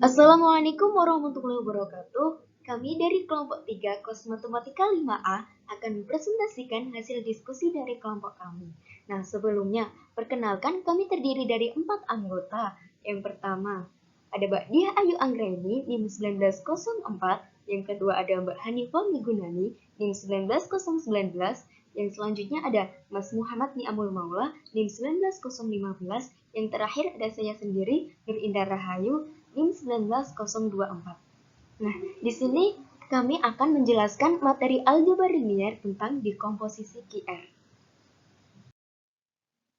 Assalamualaikum warahmatullahi wabarakatuh. Kami dari kelompok 3 kelas matematika 5A akan mempresentasikan hasil diskusi dari kelompok kami. Nah, sebelumnya, perkenalkan kami terdiri dari 4 anggota. Yang pertama, ada Mbak Diah Ayu Anggreni, NIM 1904. Yang kedua ada Mbak Hanifah Migunani, NIM 19019. Yang selanjutnya ada Mas Muhammad Niamul Maula, NIM 19015. Yang terakhir ada saya sendiri, Nur Indah Rahayu, NIM 19024. Nah, di sini kami akan menjelaskan materi aljabar linier tentang dekomposisi QR.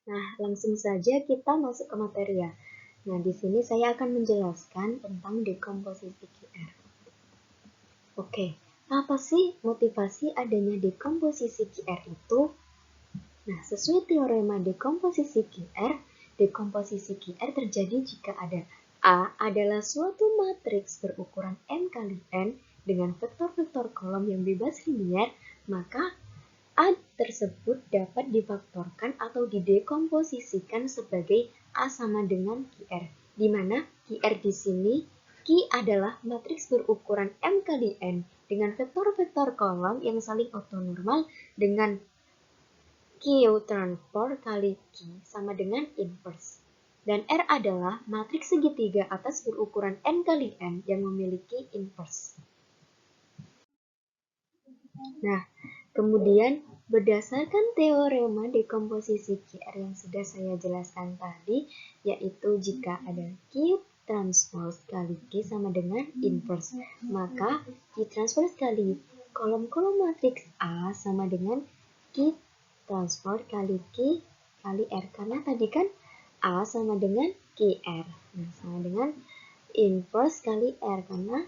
Nah, langsung saja kita masuk ke materi ya. Nah, di sini saya akan menjelaskan tentang dekomposisi QR. Oke, apa sih motivasi adanya dekomposisi QR itu? Nah, sesuai teorema dekomposisi QR terjadi jika ada A adalah suatu matriks berukuran M kali N dengan vektor-vektor kolom yang bebas linear, maka A tersebut dapat difaktorkan atau didekomposisikan sebagai A sama dengan QR, di mana QR di sini Q adalah matriks berukuran M kali N dengan vektor-vektor kolom yang saling ortonormal dengan Q transport kali Q sama dengan inverse. Dan R adalah matriks segitiga atas berukuran N kali N yang memiliki inverse. Nah, kemudian berdasarkan teorema dekomposisi QR yang sudah saya jelaskan tadi, yaitu jika ada Q transpose kali Q sama dengan inverse, maka Q transpose kali kolom-kolom matriks A sama dengan Q transport kali Q kali R. Karena tadi kan A sama dengan QR. Nah, sama dengan inverse kali R. Karena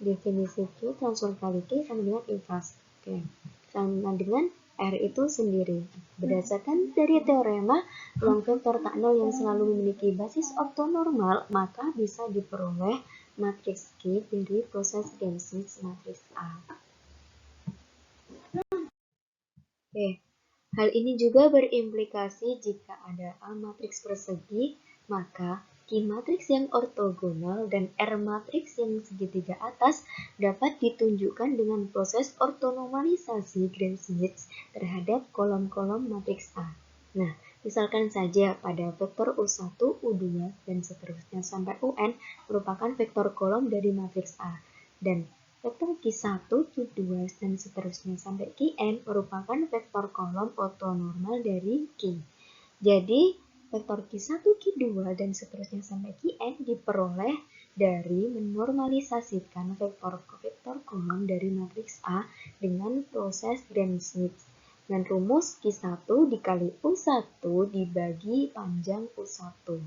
definisi Q transport kali Q sama dengan inverse. Oke. Sama dengan R itu sendiri. Berdasarkan dari teorema ruang vektor tak nol yang selalu memiliki basis ortonormal, maka bisa diperoleh matriks Q dari proses Gram-Schmidt matriks A. Oke. Hal ini juga berimplikasi jika ada A matriks persegi, maka Q matriks yang ortogonal dan R matriks yang segitiga atas dapat ditunjukkan dengan proses ortonormalisasi Gram-Schmidt terhadap kolom-kolom matriks A. Nah, misalkan saja pada vektor U1, U2, dan seterusnya sampai UN merupakan vektor kolom dari matriks A, dan vektor Q1, Q2, dan seterusnya sampai Qn merupakan vektor kolom ortonormal dari Q. Jadi, vektor Q1, Q2, dan seterusnya sampai Qn diperoleh dari menormalisasikan vektor-vektor kolom dari matriks A dengan proses Gram-Schmidt. Dan rumus Q1 dikali U1 dibagi panjang U1.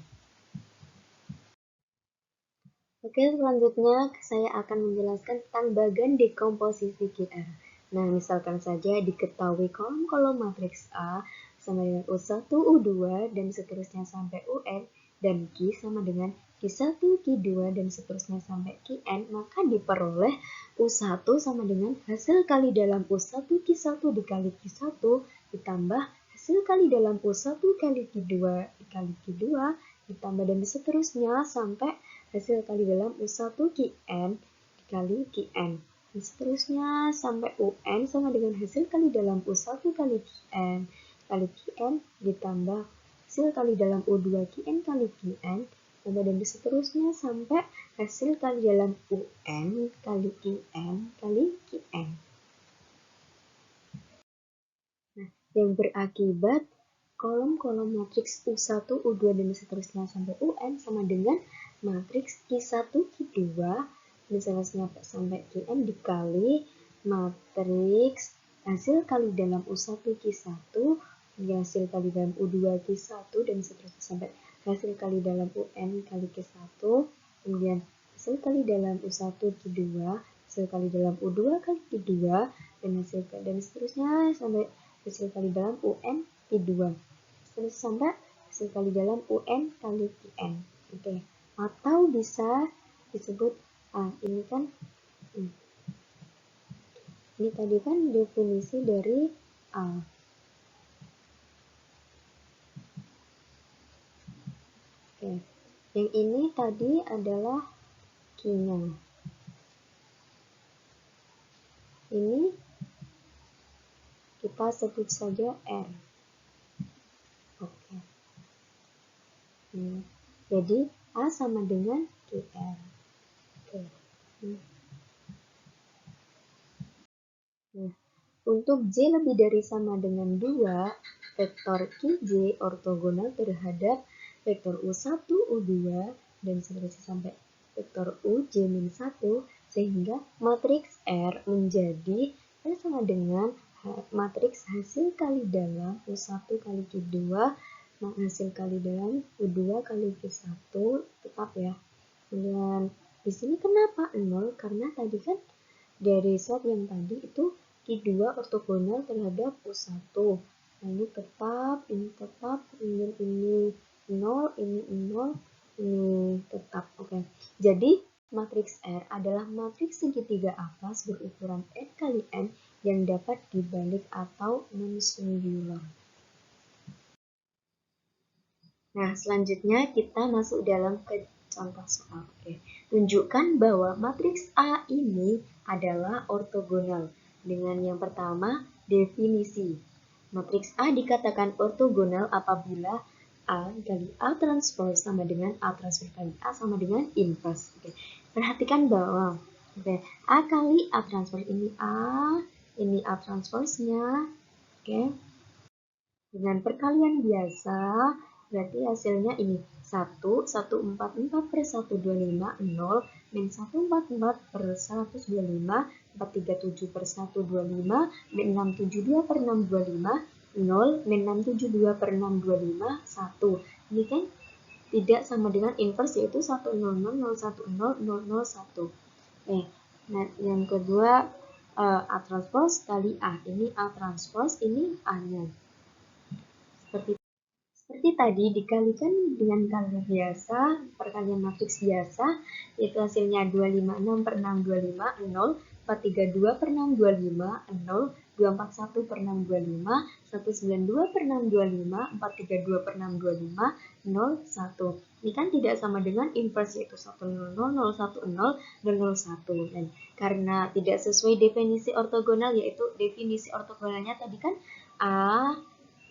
Oke, selanjutnya saya akan menjelaskan tentang bagan dekomposisi QR. Nah, misalkan saja diketahui kolom-kolom matriks A sama dengan U1, U2, dan seterusnya sampai UN, dan Q sama dengan Q1, Q2, dan seterusnya sampai Qn, maka diperoleh U1 sama dengan hasil kali dalam U1 Q1 dikali Q1 ditambah hasil kali dalam U1 kali Q2 dikali Q2 ditambah dan seterusnya sampai hasil kali dalam U1 Qn dikali Qn. Dan seterusnya sampai UN sama dengan hasil kali dalam U1 kali Qn kali Qn ditambah hasil kali dalam U2 Qn kali Qn tambah dan seterusnya sampai hasil kali dalam UN kali Qn kali Qn. Nah, yang berakibat kolom-kolom matriks U1, U2, dan seterusnya sampai UN sama dengan matriks Q1, Q2, dan seterusnya sampai Qn dikali matriks hasil kali dalam U1, Q1, hasil kali dalam U2, Q1, dan seterusnya sampai hasil kali dalam UN kali Q1, kemudian hasil kali dalam U1, Q2, hasil kali dalam U2 kali Q2, dan hasil dan seterusnya sampai hasil kali dalam UN Q2. Terus sampai hasil kali dalam UN kali Qn. Oke. Atau bisa disebut ini kan ini tadi kan definisi dari A. Oke. Yang ini tadi adalah Q-nya. Ini kita sebut saja R. Oke. Jadi A sama dengan QR. Oke. Nah, untuk J lebih dari sama dengan 2, vektor QJ ortogonal terhadap vektor U1, U2, dan seterusnya sampai vektor UJ-1, sehingga matriks R menjadi sama dengan matriks hasil kali dalam U1 kali Q2, hasil kali dalam U2 kali Q1, tetap ya. Dan di sini kenapa 0? Karena tadi kan dari slide yang tadi itu Q2 ortogonal terhadap U1. Nah, ini tetap, ini 0, ini 0, ini tetap. Oke. Jadi, matriks R adalah matriks segitiga atas berukuran n kali n yang dapat dibalik atau non-singular. Nah, selanjutnya kita masuk dalam ke contoh soal. Oke. Tunjukkan bahwa matriks A ini adalah ortogonal. Dengan yang pertama, definisi. Matriks A dikatakan ortogonal apabila A kali A transpose sama dengan A transpose kali A sama dengan inverse. Oke. Perhatikan bahwa A kali A transpose ini A transpose-nya. Oke. Dengan perkalian biasa, berarti hasilnya ini 144 per 125, 0, min 144 per 125, 437 per 125, min 672 per 625, 0, min 672 per 625, 1. Ini kan tidak sama dengan inverse, yaitu 100, 010, 001. Nah, yang kedua, A transpose kali A. Ini A transpose, ini A-nya. Seperti tadi dikalikan dengan kali biasa, perkalian matriks biasa, yaitu hasilnya 256 per 625, 0, 432 per 625, 0, 241 per 625, 192 per 625, 432 per 625, 0, 1. Ini kan tidak sama dengan inverse, yaitu 100, 010, dan 01. Dan karena tidak sesuai definisi ortogonal, yaitu definisi ortogonalnya tadi kan A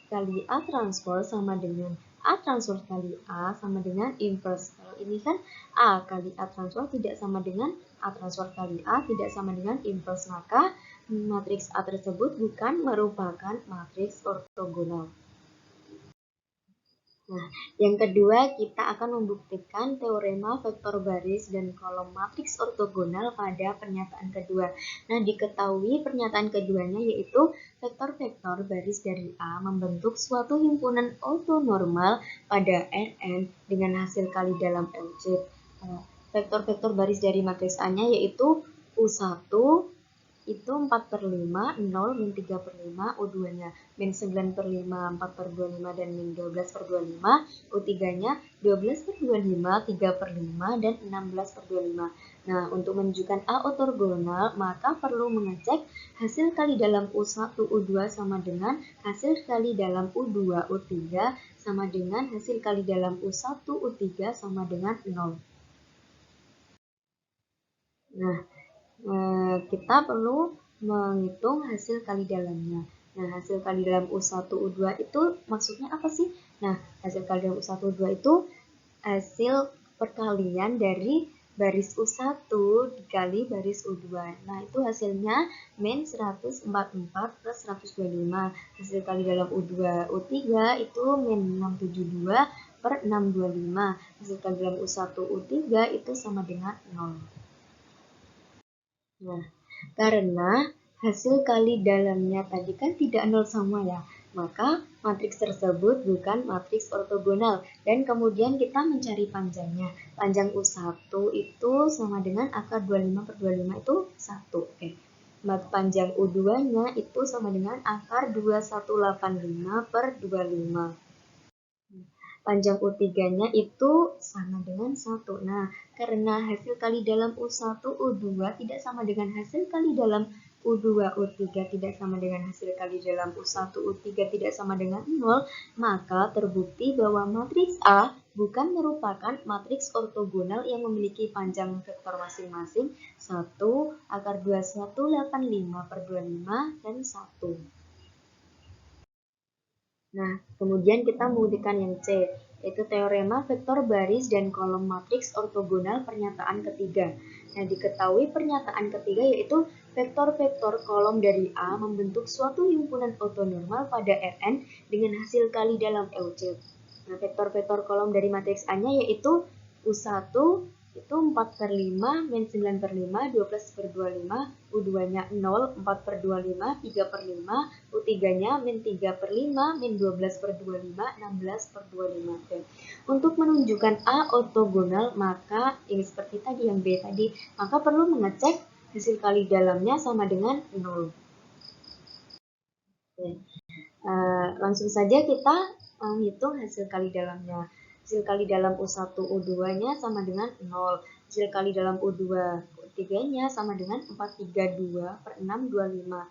kali A transpose sama dengan A transpose kali A sama dengan inverse. Kalau ini kan A kali A transpose tidak sama dengan A transpose kali A tidak sama dengan inverse. Maka matriks A tersebut bukan merupakan matriks ortogonal. Nah, yang kedua kita akan membuktikan teorema vektor baris dan kolom matriks ortogonal pada pernyataan kedua. Nah, diketahui pernyataan keduanya yaitu vektor-vektor baris dari A membentuk suatu himpunan ortonormal pada Rn dengan hasil kali dalam LC. Vektor-vektor baris dari matriks A-nya yaitu U1 itu 4 per 5, 0, min 3 per 5, U2-nya min 9 per 5, 4 per 25, dan min 12 per 25, U3-nya 12 per 25, 3 per 5, dan 16 per 25. Nah, untuk menunjukkan A ortogonal, maka perlu mengecek hasil kali dalam U1, U2 sama dengan hasil kali dalam U2, U3 sama dengan hasil kali dalam U1, U3 sama dengan 0. Nah, kita perlu menghitung hasil kali dalamnya. Nah, hasil kali dalam U1, U2 itu maksudnya apa sih? Nah, hasil kali dalam U1, U2 itu hasil perkalian dari baris U1 dikali baris U2. Nah, itu hasilnya min 144 plus 125. Hasil kali dalam U2, U3 itu min 672 per 625. Hasil kali dalam U1, U3 itu sama dengan 0. Nah, karena hasil kali dalamnya tadi kan tidak nol sama ya, maka matriks tersebut bukan matriks ortogonal. Dan kemudian kita mencari panjangnya. Panjang U1 itu sama dengan akar 25 per 25 itu 1. Oke. Panjang U2-nya itu sama dengan akar 2185 per 25. Panjang U3-nya itu sama dengan 1. Nah, karena hasil kali dalam U1, U2 tidak sama dengan hasil kali dalam U2, U3 tidak sama dengan hasil kali dalam U1, U3 tidak sama dengan 0, maka terbukti bahwa matriks A bukan merupakan matriks ortogonal yang memiliki panjang vektor masing-masing 1, akar 2185 per 25, dan 1. Nah, kemudian kita membuktikan yang C, yaitu teorema vektor baris dan kolom matriks ortogonal pernyataan ketiga. Nah, diketahui pernyataan ketiga yaitu vektor-vektor kolom dari A membentuk suatu himpunan ortonormal pada Rn dengan hasil kali dalam LC. Nah, vektor-vektor kolom dari matriks A-nya yaitu U1 itu 4/5, min 9/5, 12/25, U2-nya 0, 4/25, 3/5, U3-nya min 3/5, min 12/25, 16/25. Untuk menunjukkan A ortogonal, maka ini seperti tadi yang B tadi, maka perlu mengecek hasil kali dalamnya sama dengan 0. Langsung saja kita menghitung hasil kali dalamnya. Hasil kali dalam U1 U2-nya sama dengan 0. Hasil kali dalam U2 U3-nya sama dengan 432 per 625.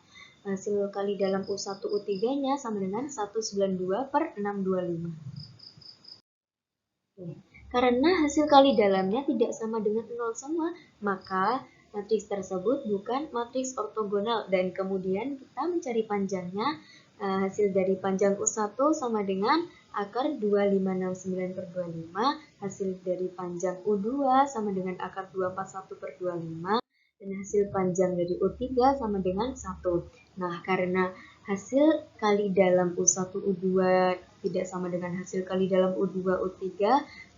Hasil kali dalam U1 U3-nya sama dengan 192 per 625. Karena hasil kali dalamnya tidak sama dengan 0 semua, maka matriks tersebut bukan matriks ortogonal. Dan kemudian kita mencari panjangnya. Hasil dari panjang U1 sama dengan akar 2569 per 25, hasil dari panjang U2 sama dengan akar 241 per 25, dan hasil panjang dari U3 sama dengan 1. Nah, karena hasil kali dalam U1 U2 tidak sama dengan hasil kali dalam U2 U3,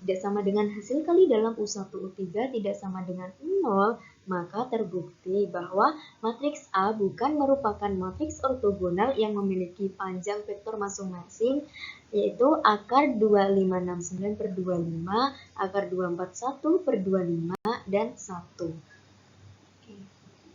tidak sama dengan hasil kali dalam U1 U3 tidak sama dengan 0, maka terbukti bahwa matriks A bukan merupakan matriks ortogonal yang memiliki panjang vektor masing-masing, yaitu akar 2569 per 25, akar 241 per 25, dan 1.